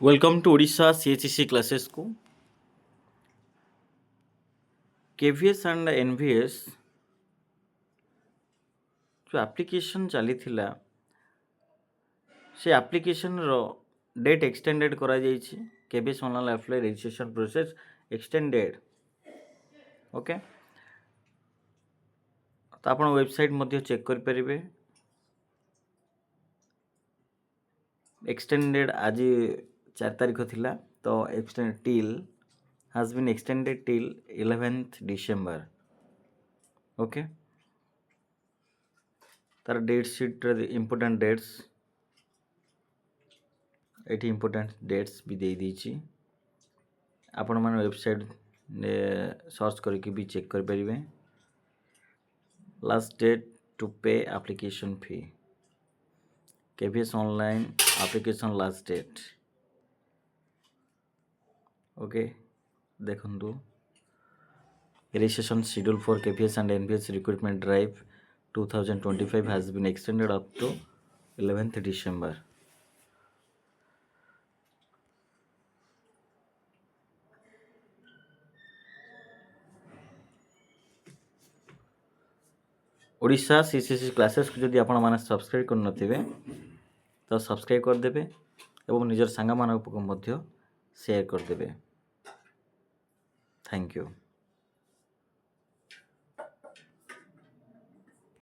Welcome to Odisha CHEC classes को KVS and NVS जो application चली थिला से एप्लिकेशन रो डेट एक्सटेंडेड करा जायछि KVS online apply registration process extended okay तो आपण वेबसाइट मध्ये चेक कर परिबे एक्सटेंडेड आज 4 तारिख थिला तो extend till has been extended till 11th December okay तार डेट शीट इंपोर्टेंट डेट्स एटी इंपोर्टेंट डेट्स भी दे दीची आपण माने वेबसाइट सर्च करके भी चेक कर परिबे last date to pay application fee KVS online application last date okay देखंतु registration schedule for KPS and NPS recruitment drive 2025 has been extended up to 11th December. Odisha CCC classes को जदि आपण माने subscribe कर नथिबे तो subscribe कर देबे एवं निजर सांगा मानक को मध्य शेयर कर देबे। Thank you.